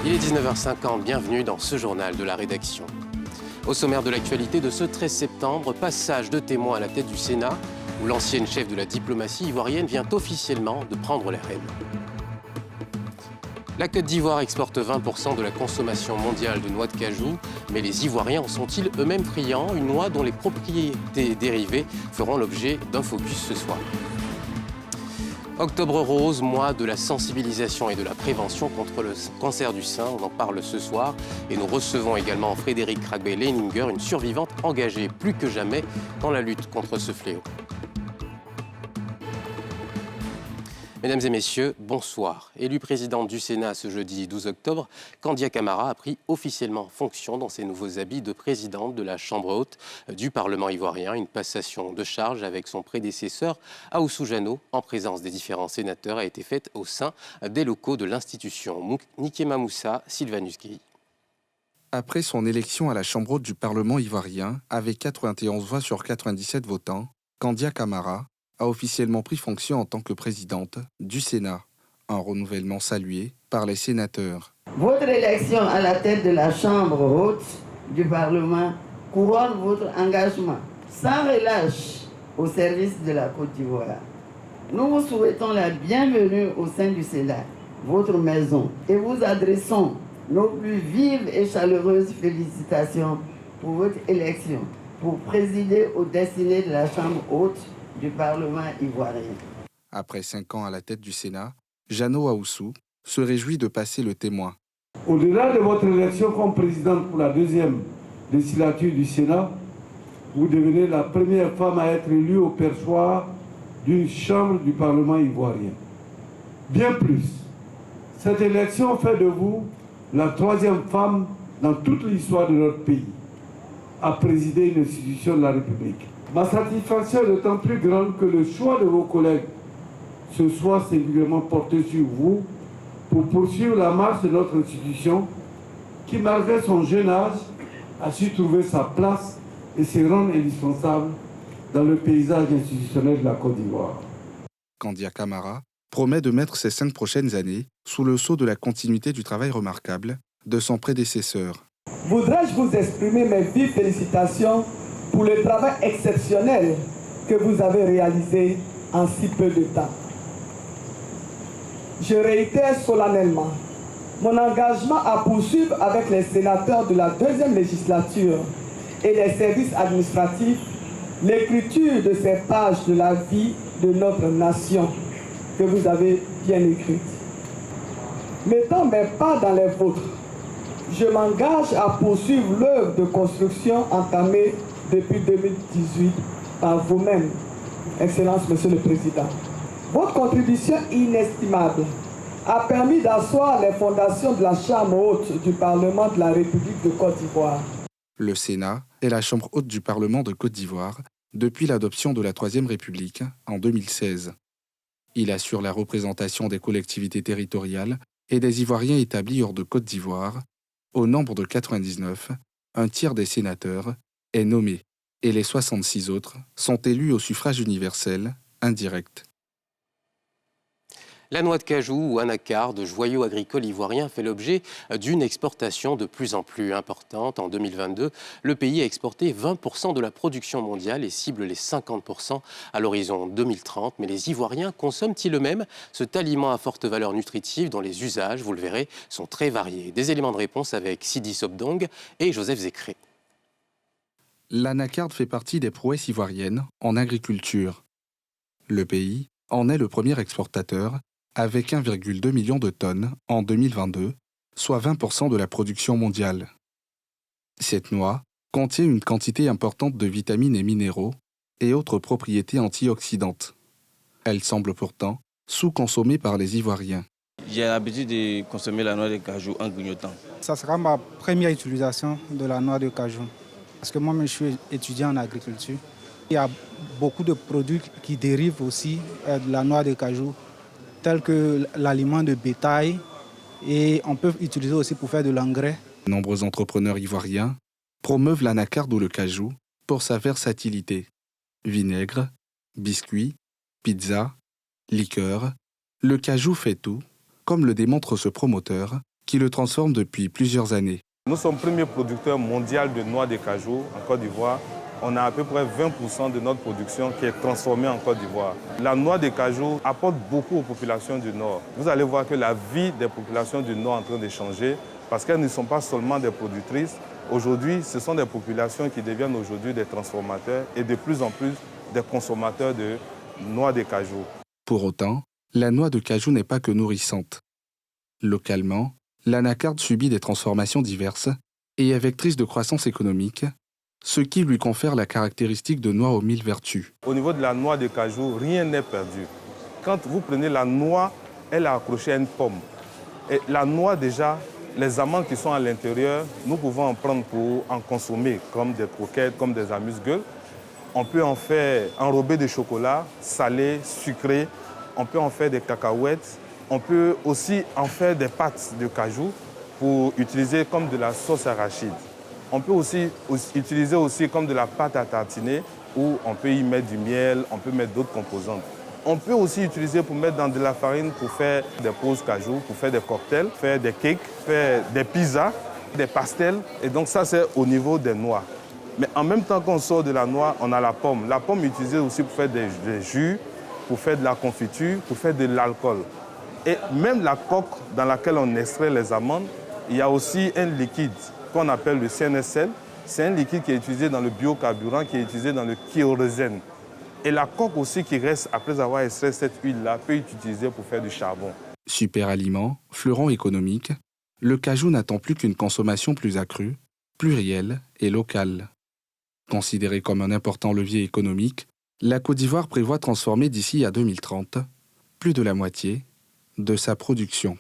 Il est 19h50, bienvenue dans ce journal de la rédaction. Au sommaire de l'actualité de ce 13 septembre, passage de témoin à la tête du Sénat, où l'ancienne chef de la diplomatie ivoirienne vient officiellement de prendre les rênes. La Côte d'Ivoire exporte 20% de la consommation mondiale de noix de cajou, mais les Ivoiriens en sont-ils eux-mêmes friands? Une noix dont les propriétés dérivées feront l'objet d'un focus ce soir. Octobre rose, mois de la sensibilisation et de la prévention contre le cancer du sein. On en parle ce soir. Et nous recevons également Frédéric Kragbe-Leininger, une survivante engagée plus que jamais dans la lutte contre ce fléau. Mesdames et messieurs, bonsoir. Élue présidente du Sénat ce jeudi 12 octobre, Kandia Camara a pris officiellement fonction dans ses nouveaux habits de présidente de la Chambre haute du Parlement ivoirien. Une passation de charge avec son prédécesseur, Ahoussou Jano, en présence des différents sénateurs, a été faite au sein des locaux de l'institution. Nikema Moussa, Sylvanus Guy. Après son élection à la Chambre haute du Parlement ivoirien, avec 91 voix sur 97 votants, Kandia Camara a officiellement pris fonction en tant que présidente du Sénat, un renouvellement salué par les sénateurs. Votre élection à la tête de la Chambre haute du Parlement couronne votre engagement sans relâche au service de la Côte d'Ivoire. Nous vous souhaitons la bienvenue au sein du Sénat, votre maison, et vous adressons nos plus vives et chaleureuses félicitations pour votre élection pour présider aux destinées de la Chambre haute du Parlement ivoirien. Après 5 ans à la tête du Sénat, Jano Ahoussou se réjouit de passer le témoin. Au-delà de votre élection comme présidente pour la deuxième législature du Sénat, vous devenez la première femme à être élue au perchoir d'une chambre du Parlement ivoirien. Bien plus, cette élection fait de vous la troisième femme dans toute l'histoire de notre pays à présider une institution de la République. Ma satisfaction est d'autant plus grande que le choix de vos collègues se soit singulièrement porté sur vous pour poursuivre la marche de notre institution qui, malgré son jeune âge, a su trouver sa place et se rendre indispensable dans le paysage institutionnel de la Côte d'Ivoire. Kandia Camara promet de mettre ces 5 prochaines années sous le sceau de la continuité du travail remarquable de son prédécesseur. Voudrais-je vous exprimer mes vives félicitations pour le travail exceptionnel que vous avez réalisé en si peu de temps. Je réitère solennellement mon engagement à poursuivre avec les sénateurs de la deuxième législature et les services administratifs l'écriture de ces pages de la vie de notre nation que vous avez bien écrite. Mettant mes pas dans les vôtres, je m'engage à poursuivre l'œuvre de construction entamée depuis 2018 par vous-même, Excellence Monsieur le Président. Votre contribution inestimable a permis d'asseoir les fondations de la Chambre haute du Parlement de la République de Côte d'Ivoire. Le Sénat est la Chambre haute du Parlement de Côte d'Ivoire depuis l'adoption de la Troisième République en 2016. Il assure la représentation des collectivités territoriales et des Ivoiriens établis hors de Côte d'Ivoire. Au nombre de 99, un tiers des sénateurs est nommé et les 66 autres sont élus au suffrage universel indirect. La noix de cajou ou anacarde, joyau agricole ivoirien, fait l'objet d'une exportation de plus en plus importante. En 2022, le pays a exporté 20% de la production mondiale et cible les 50% à l'horizon 2030. Mais les Ivoiriens consomment-ils eux-mêmes cet aliment à forte valeur nutritive dont les usages, vous le verrez, sont très variés? Des éléments de réponse avec Sidi Sobdong et Joseph Zécré. L'anacarde fait partie des prouesses ivoiriennes en agriculture. Le pays en est le premier exportateur avec 1,2 million de tonnes en 2022, soit 20% de la production mondiale. Cette noix contient une quantité importante de vitamines et minéraux et autres propriétés antioxydantes. Elle semble pourtant sous-consommée par les Ivoiriens. J'ai l'habitude de consommer la noix de cajou en grignotant. Ça sera ma première utilisation de la noix de cajou. Parce que moi-même, je suis étudiant en agriculture. Il y a beaucoup de produits qui dérivent aussi de la noix de cajou, tels que l'aliment de bétail, et on peut utiliser aussi pour faire de l'engrais. Nombreux entrepreneurs ivoiriens promeuvent l'anacarde ou le cajou pour sa versatilité. Vinaigre, biscuits, pizza, liqueur, le cajou fait tout, comme le démontre ce promoteur qui le transforme depuis plusieurs années. Nous sommes premier producteur mondial de noix de cajou en Côte d'Ivoire. On a à peu près 20% de notre production qui est transformée en Côte d'Ivoire. La noix de cajou apporte beaucoup aux populations du Nord. Vous allez voir que la vie des populations du Nord est en train de changer parce qu'elles ne sont pas seulement des productrices. Aujourd'hui, ce sont des populations qui deviennent aujourd'hui des transformateurs et de plus en plus des consommateurs de noix de cajou. Pour autant, la noix de cajou n'est pas que nourrissante. Localement, l'anacarde subit des transformations diverses et est vectrice de croissance économique, ce qui lui confère la caractéristique de noix aux 1000 vertus. Au niveau de la noix de cajou, rien n'est perdu. Quand vous prenez la noix, elle est accrochée à une pomme. Et la noix, déjà, les amandes qui sont à l'intérieur, nous pouvons en prendre pour en consommer, comme des croquettes, comme des amuse-gueules. On peut en faire enrober de chocolat, salé, sucré. On peut en faire des cacahuètes. On peut aussi en faire des pâtes de cajou pour utiliser comme de la sauce arachide. On peut aussi utiliser aussi comme de la pâte à tartiner où on peut y mettre du miel, on peut mettre d'autres composantes. On peut aussi utiliser pour mettre dans de la farine pour faire des pauses cajou, pour faire des cocktails, faire des cakes, faire des pizzas, des pastels. Et donc ça, c'est au niveau des noix. Mais en même temps qu'on sort de la noix, on a la pomme. La pomme est utilisée aussi pour faire des jus, pour faire de la confiture, pour faire de l'alcool. Et même la coque dans laquelle on extrait les amandes, il y a aussi un liquide qu'on appelle le CNSL. C'est un liquide qui est utilisé dans le biocarburant, qui est utilisé dans le kérosène. Et la coque aussi qui reste après avoir extrait cette huile-là peut être utilisée pour faire du charbon. Super aliment, fleuron économique, le cajou n'attend plus qu'une consommation plus accrue, plurielle et locale. Considéré comme un important levier économique, la Côte d'Ivoire prévoit transformer d'ici à 2030 plus de la moitié de sa production.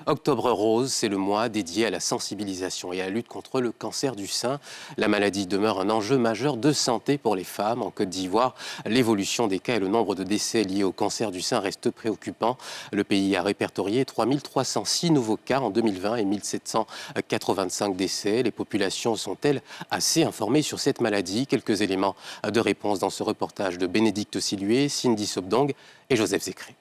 Octobre rose, c'est le mois dédié à la sensibilisation et à la lutte contre le cancer du sein. La maladie demeure un enjeu majeur de santé pour les femmes. En Côte d'Ivoire, l'évolution des cas et le nombre de décès liés au cancer du sein restent préoccupants. Le pays a répertorié 3306 nouveaux cas en 2020 et 1785 décès. Les populations sont-elles assez informées sur cette maladie? Quelques éléments de réponse dans ce reportage de Bénédicte Silué, Cindy Sobdong et Joseph Zécré.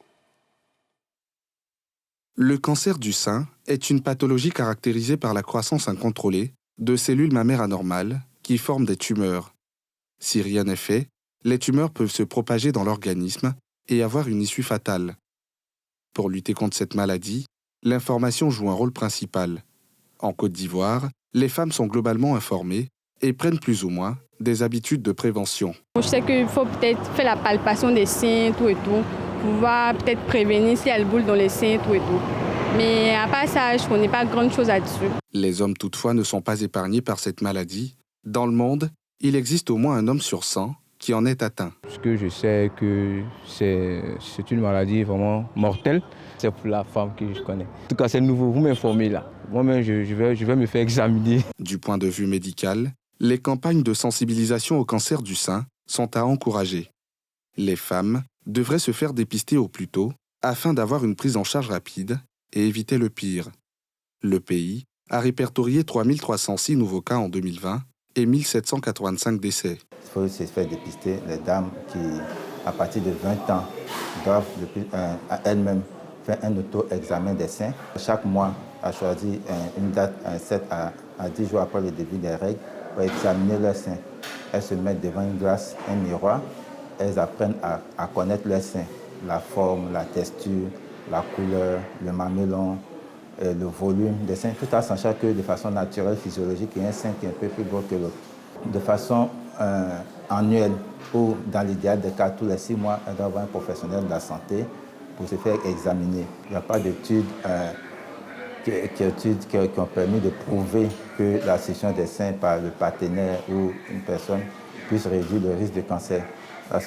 Le cancer du sein est une pathologie caractérisée par la croissance incontrôlée de cellules mammaires anormales qui forment des tumeurs. Si rien n'est fait, les tumeurs peuvent se propager dans l'organisme et avoir une issue fatale. Pour lutter contre cette maladie, l'information joue un rôle principal. En Côte d'Ivoire, les femmes sont globalement informées et prennent plus ou moins des habitudes de prévention. Je sais qu'il faut peut-être faire la palpation des seins, tout et tout. Pouvoir peut-être prévenir s'il y a le boule dans les seins, tout et tout. Mais à part ça, je ne connais pas grand-chose là-dessus. Les hommes, toutefois, ne sont pas épargnés par cette maladie. Dans le monde, il existe au moins un homme sur 100 qui en est atteint. Ce que je sais, que c'est une maladie vraiment mortelle. C'est pour la femme que je connais. En tout cas, c'est nouveau, vous m'informez là. Moi-même, je vais me faire examiner. Du point de vue médical, les campagnes de sensibilisation au cancer du sein sont à encourager. Les femmes devraient se faire dépister au plus tôt afin d'avoir une prise en charge rapide et éviter le pire. Le pays a répertorié 3306 nouveaux cas en 2020 et 1785 décès. Il faut se faire dépister les dames qui, à partir de 20 ans, doivent à elles-mêmes faire un auto-examen des seins. Chaque mois, a choisi une date, 7 à 10 jours après le début des règles, pour examiner leurs seins. Elles se mettent devant une glace, un miroir. Elles apprennent à connaître leurs seins, la forme, la texture, la couleur, le mamelon, le volume des seins, tout en sachant que de façon naturelle, physiologique, il y a un sein qui est un peu plus gros que l'autre. De façon annuelle ou dans l'idéal des cas, tous les 6 mois, elles doivent avoir un professionnel de la santé pour se faire examiner. Il n'y a pas d'études qui ont permis de prouver que la scission des seins par le partenaire ou une personne puisse réduire le risque de cancer. La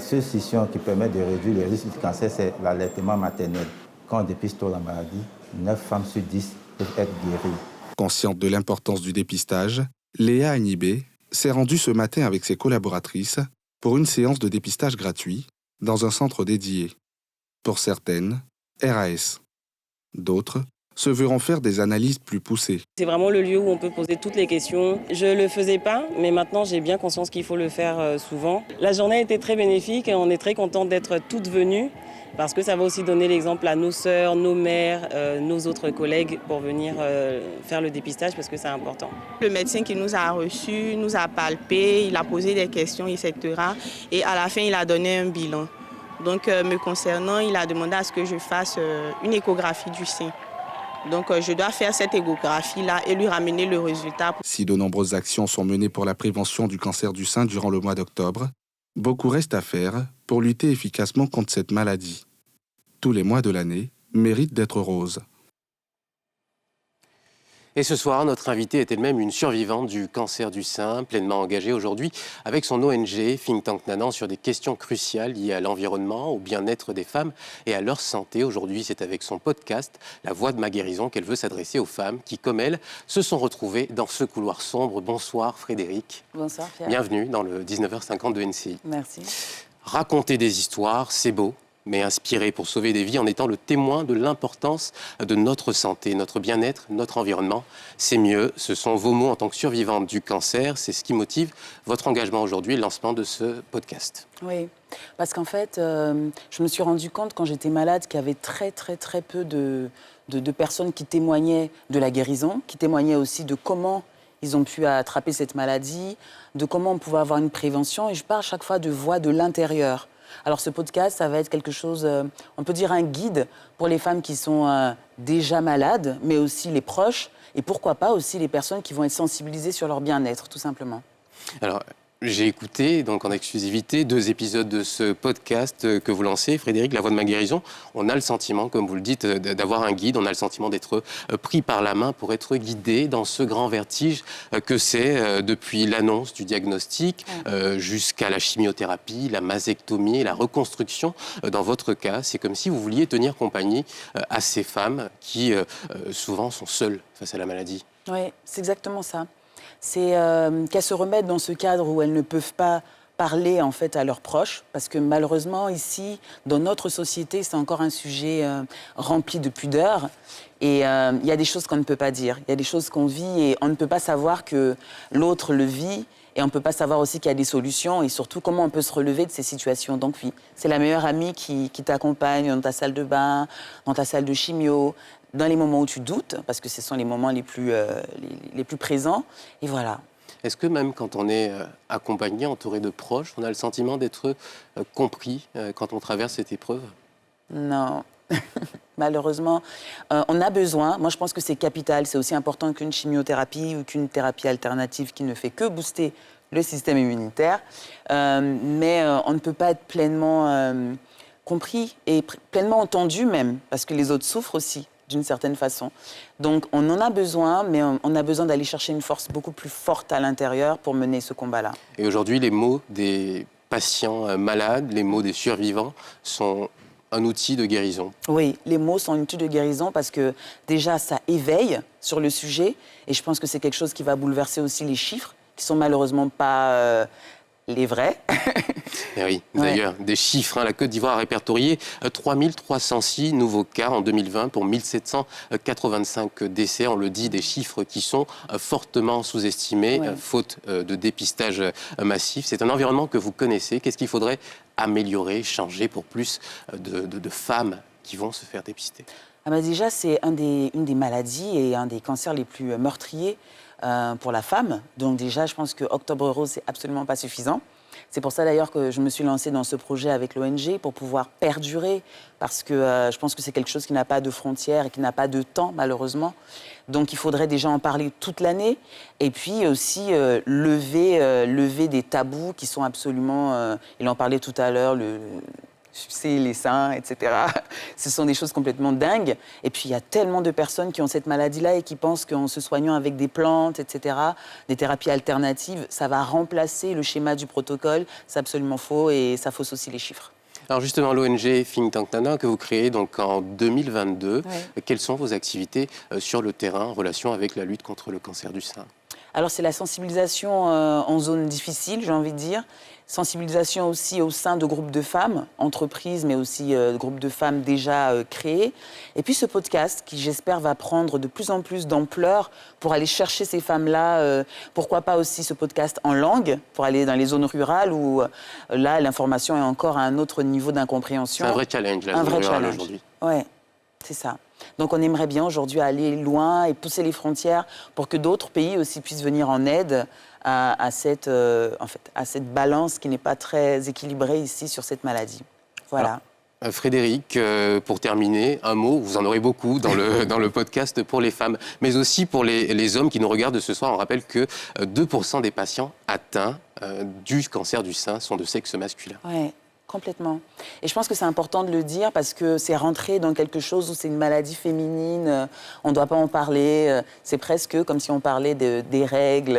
seule scission qui permet de réduire le risque de cancer, c'est l'allaitement maternel. Quand on dépiste tôt la maladie, 9 femmes sur 10 peuvent être guéries. Consciente de l'importance du dépistage, Léa Agnibé s'est rendue ce matin avec ses collaboratrices pour une séance de dépistage gratuit dans un centre dédié. Pour certaines, RAS. D'autres se veut en faire des analyses plus poussées. C'est vraiment le lieu où on peut poser toutes les questions. Je ne le faisais pas, mais maintenant j'ai bien conscience qu'il faut le faire souvent. La journée a été très bénéfique et on est très contents d'être toutes venues parce que ça va aussi donner l'exemple à nos sœurs, nos mères, nos autres collègues pour venir faire le dépistage parce que c'est important. Le médecin qui nous a reçus nous a palpé, il a posé des questions, etc. Et à la fin, il a donné un bilan. Donc, me concernant, il a demandé à ce que je fasse une échographie du sein. Donc, je dois faire cette échographie-là et lui ramener le résultat. Si de nombreuses actions sont menées pour la prévention du cancer du sein durant le mois d'octobre, beaucoup reste à faire pour lutter efficacement contre cette maladie. Tous les mois de l'année méritent d'être roses. Et ce soir, notre invitée est elle-même une survivante du cancer du sein, pleinement engagée aujourd'hui avec son ONG Think Tank Nanan sur des questions cruciales liées à l'environnement, au bien-être des femmes et à leur santé. Aujourd'hui, c'est avec son podcast La Voix de ma guérison qu'elle veut s'adresser aux femmes qui, comme elle, se sont retrouvées dans ce couloir sombre. Bonsoir Frédéric. Bonsoir Pierre. Bienvenue dans le 19h50 de NCI. Merci. Raconter des histoires, c'est beau, mais inspiré pour sauver des vies en étant le témoin de l'importance de notre santé, notre bien-être, notre environnement. C'est mieux, ce sont vos mots en tant que survivante du cancer, c'est ce qui motive votre engagement aujourd'hui et le lancement de ce podcast. Oui, parce qu'en fait, je me suis rendu compte quand j'étais malade qu'il y avait très peu de personnes qui témoignaient de la guérison, qui témoignaient aussi de comment ils ont pu attraper cette maladie, de comment on pouvait avoir une prévention. Et je parle chaque fois de voix de l'intérieur. Alors ce podcast, ça va être quelque chose, on peut dire un guide pour les femmes qui sont déjà malades, mais aussi les proches, et pourquoi pas aussi les personnes qui vont être sensibilisées sur leur bien-être, tout simplement. Alors, j'ai écouté, donc en exclusivité, 2 épisodes de ce podcast que vous lancez, Frédéric, La Voix de ma guérison. On a le sentiment, comme vous le dites, d'avoir un guide, on a le sentiment d'être pris par la main pour être guidé dans ce grand vertige que c'est depuis l'annonce du diagnostic jusqu'à la chimiothérapie, la mastectomie, la reconstruction. Dans votre cas, c'est comme si vous vouliez tenir compagnie à ces femmes qui souvent sont seules face à la maladie. Oui, c'est exactement ça. C'est qu'elles se remettent dans ce cadre où elles ne peuvent pas parler en fait à leurs proches, parce que malheureusement ici, dans notre société, c'est encore un sujet rempli de pudeur. Et il y a des choses qu'on ne peut pas dire, il y a des choses qu'on vit et on ne peut pas savoir que l'autre le vit. Et on ne peut pas savoir aussi qu'il y a des solutions et surtout comment on peut se relever de ces situations. Donc oui, c'est la meilleure amie qui t'accompagne dans ta salle de bain, dans ta salle de chimio, dans les moments où tu doutes, parce que ce sont les moments les plus présents. Et voilà. Est-ce que même quand on est accompagné, entouré de proches, on a le sentiment d'être compris quand on traverse cette épreuve ? Non. Malheureusement, on a besoin, moi je pense que c'est capital, c'est aussi important qu'une chimiothérapie ou qu'une thérapie alternative qui ne fait que booster le système immunitaire, mais on ne peut pas être pleinement compris et pleinement entendu même, parce que les autres souffrent aussi d'une certaine façon. Donc on en a besoin, mais on a besoin d'aller chercher une force beaucoup plus forte à l'intérieur pour mener ce combat-là. Et aujourd'hui, les mots des patients malades, les mots des survivants sont un outil de guérison. Oui, les mots sont un outil de guérison parce que déjà, ça éveille sur le sujet et je pense que c'est quelque chose qui va bouleverser aussi les chiffres qui sont malheureusement pas les vrais. Et oui, d'ailleurs, des chiffres. La Côte d'Ivoire a répertorié 3306 nouveaux cas en 2020 pour 1785 décès. On le dit, des chiffres qui sont fortement sous-estimés, faute de dépistage massif. C'est un environnement que vous connaissez. Qu'est-ce qu'il faudrait améliorer, changer pour plus de femmes qui vont se faire dépister ? Déjà, c'est une des maladies et un des cancers les plus meurtriers pour la femme. Donc déjà, je pense que Octobre Rose, c'est absolument pas suffisant. C'est pour ça d'ailleurs que je me suis lancée dans ce projet avec l'ONG pour pouvoir perdurer, parce que je pense que c'est quelque chose qui n'a pas de frontières et qui n'a pas de temps, malheureusement. Donc il faudrait déjà en parler toute l'année et puis aussi lever des tabous qui sont absolument... il en parlait tout à l'heure, sucer les seins, etc. Ce sont des choses complètement dingues. Et puis, il y a tellement de personnes qui ont cette maladie-là et qui pensent qu'en se soignant avec des plantes, etc., des thérapies alternatives, ça va remplacer le schéma du protocole. C'est absolument faux et ça fausse aussi les chiffres. Alors justement, l'ONG Think Tank Nanan que vous créez donc en 2022, quelles sont vos activités sur le terrain en relation avec la lutte contre le cancer du sein ? Alors c'est la sensibilisation en zone difficile, j'ai envie de dire. Sensibilisation aussi au sein de groupes de femmes, entreprises, mais aussi groupes de femmes déjà créés. Et puis ce podcast qui, j'espère, va prendre de plus en plus d'ampleur pour aller chercher ces femmes-là. Pourquoi pas aussi ce podcast en langue, pour aller dans les zones rurales où là, l'information est encore à un autre niveau d'incompréhension. C'est un vrai challenge, la zone rurale aujourd'hui. Oui, c'est ça. Donc on aimerait bien aujourd'hui aller loin et pousser les frontières pour que d'autres pays aussi puissent venir en aide à cette balance qui n'est pas très équilibrée ici sur cette maladie. Voilà. Alors, Frédéric, pour terminer, un mot, vous en aurez beaucoup dans le podcast pour les femmes, mais aussi pour les hommes qui nous regardent ce soir. On rappelle que 2% des patients atteints du cancer du sein sont de sexe masculin. Ouais. Complètement. Et je pense que c'est important de le dire parce que c'est rentré dans quelque chose où c'est une maladie féminine, on ne doit pas en parler, c'est presque comme si on parlait des règles,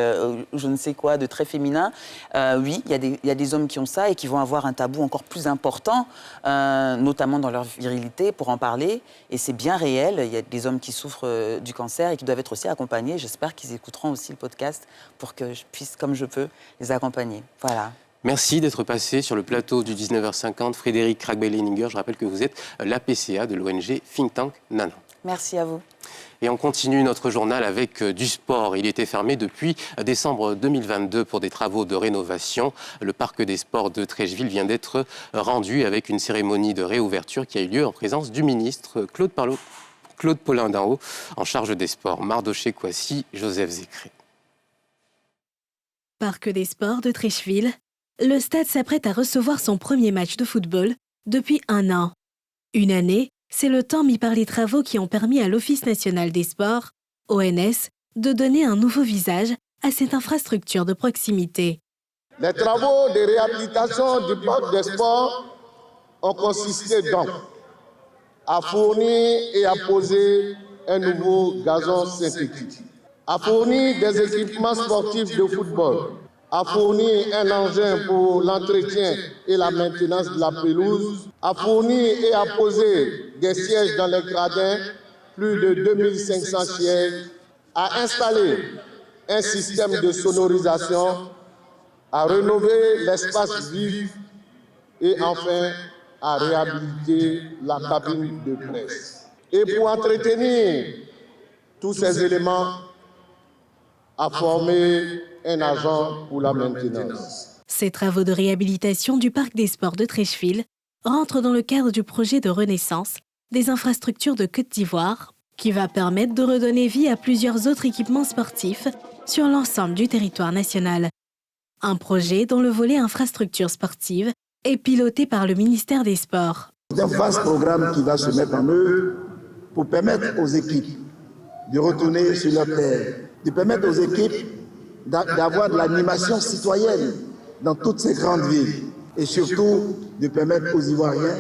je ne sais quoi, de très féminin. Oui, il y a des hommes qui ont ça et qui vont avoir un tabou encore plus important, notamment dans leur virilité, pour en parler. Et c'est bien réel, il y a des hommes qui souffrent du cancer et qui doivent être aussi accompagnés. J'espère qu'ils écouteront aussi le podcast pour que je puisse, comme je peux, les accompagner. Voilà. Merci d'être passé sur le plateau du 19h50. Frédéric Kragbe-Leininger, je rappelle que vous êtes l'APCA de l'ONG Think Tank Nana. Merci à vous. Et on continue notre journal avec du sport. Il était fermé depuis décembre 2022 pour des travaux de rénovation. Le parc des sports de Treichville vient d'être rendu avec une cérémonie de réouverture qui a eu lieu en présence du ministre Claude Paulin-Daho en charge des sports, Mardoché Kouassi, Joseph Zécré. Parc des sports de Treichville. Le stade s'apprête à recevoir son premier match de football depuis 1 an. Une année, c'est le temps mis par les travaux qui ont permis à l'Office national des sports, ONS, de donner un nouveau visage à cette infrastructure de proximité. Les travaux de réhabilitation du parc des sports ont consisté donc à fournir et à poser un nouveau gazon synthétique, à fournir des équipements sportifs de football, à fournir un engin pour l'entretien et la maintenance de la pelouse, à fournir et à poser des sièges dans les gradins, plus de 2500 sièges, à installer un système de sonorisation, à rénover l'espace vif et enfin à réhabiliter la cabine de presse. Et pour entretenir tous ces éléments, à former un agent pour la maintenance. Ces travaux de réhabilitation du parc des sports de Treichville rentrent dans le cadre du projet de renaissance des infrastructures de Côte d'Ivoire, qui va permettre de redonner vie à plusieurs autres équipements sportifs sur l'ensemble du territoire national. Un projet dont le volet infrastructures sportives est piloté par le ministère des Sports. C'est un vaste programme qui va se mettre en œuvre pour permettre aux équipes de retourner sur leur terre, de permettre aux équipes d'avoir de l'animation citoyenne dans toutes ces grandes villes et surtout de permettre aux Ivoiriens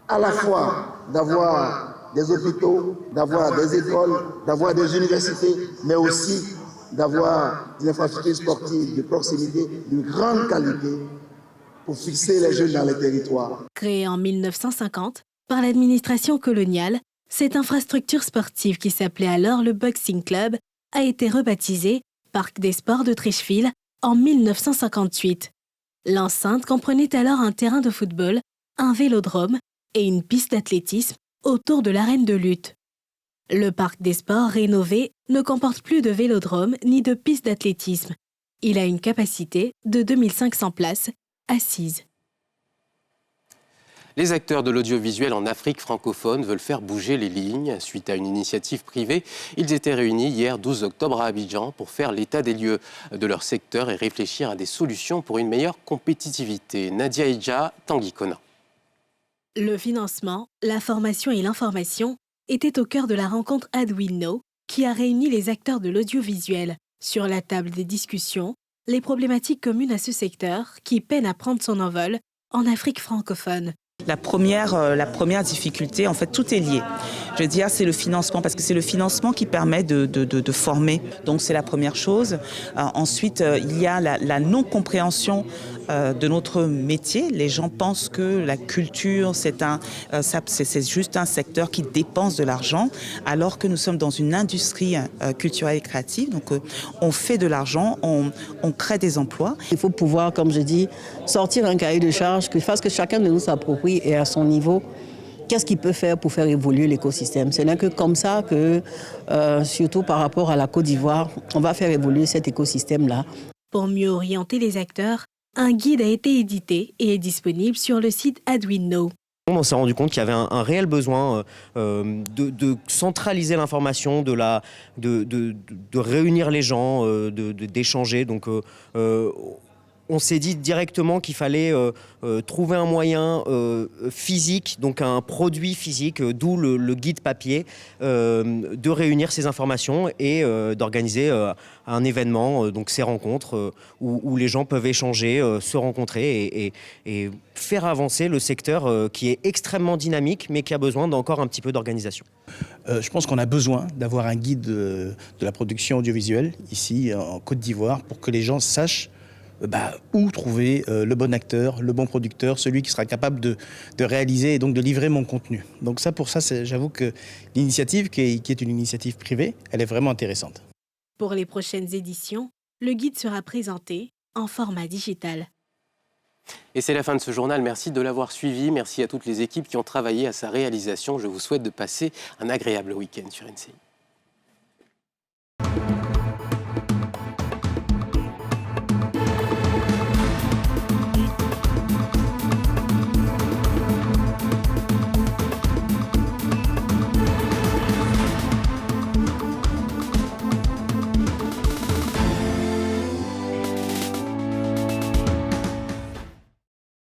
à la fois d'avoir des hôpitaux, d'avoir des écoles, d'avoir des universités, mais aussi d'avoir des infrastructures sportives de proximité de grande qualité pour fixer les jeunes dans les territoires. Créée en 1950 par l'administration coloniale, cette infrastructure sportive qui s'appelait alors le Boxing Club a été rebaptisée Parc des sports de Treichville en 1958. L'enceinte comprenait alors un terrain de football, un vélodrome et une piste d'athlétisme autour de l'arène de lutte. Le parc des sports rénové ne comporte plus de vélodrome ni de piste d'athlétisme. Il a une capacité de 2500 places assises. Les acteurs de l'audiovisuel en Afrique francophone veulent faire bouger les lignes. Suite à une initiative privée, ils étaient réunis hier 12 octobre à Abidjan pour faire l'état des lieux de leur secteur et réfléchir à des solutions pour une meilleure compétitivité. Nadia Idja, Tanguy Kona. Le financement, la formation et l'information étaient au cœur de la rencontre Ad We Know qui a réuni les acteurs de l'audiovisuel. Sur la table des discussions, les problématiques communes à ce secteur qui peine à prendre son envol en Afrique francophone. La première difficulté, en fait, tout est lié. Je veux dire, c'est le financement, parce que c'est le financement qui permet de former. Donc c'est la première chose. Ensuite, il y a la non-compréhension de notre métier. Les gens pensent que la culture, c'est juste un secteur qui dépense de l'argent, alors que nous sommes dans une industrie culturelle et créative. Donc on fait de l'argent, on crée des emplois. Il faut pouvoir, comme je dis, sortir un cahier de charges qui fasse que chacun de nous s'approprie et à son niveau, qu'est-ce qu'il peut faire pour faire évoluer l'écosystème. Ce n'est que comme ça que, surtout par rapport à la Côte d'Ivoire, on va faire évoluer cet écosystème-là. Pour mieux orienter les acteurs, un guide a été édité et est disponible sur le site Adwinno. On s'est rendu compte qu'il y avait un réel besoin de centraliser l'information, de réunir les gens, d'échanger. Donc on s'est dit directement qu'il fallait trouver un moyen physique, donc un produit physique, d'où le guide papier, de réunir ces informations et d'organiser un événement, donc ces rencontres où les gens peuvent échanger, se rencontrer et faire avancer le secteur qui est extrêmement dynamique mais qui a besoin d'encore un petit peu d'organisation. Je pense qu'on a besoin d'avoir un guide de la production audiovisuelle ici en Côte d'Ivoire pour que les gens sachent où trouver le bon acteur, le bon producteur, celui qui sera capable de réaliser et donc de livrer mon contenu. Donc pour ça, j'avoue que l'initiative, qui est une initiative privée, elle est vraiment intéressante. Pour les prochaines éditions, le guide sera présenté en format digital. Et c'est la fin de ce journal. Merci de l'avoir suivi. Merci à toutes les équipes qui ont travaillé à sa réalisation. Je vous souhaite de passer un agréable week-end sur NCI.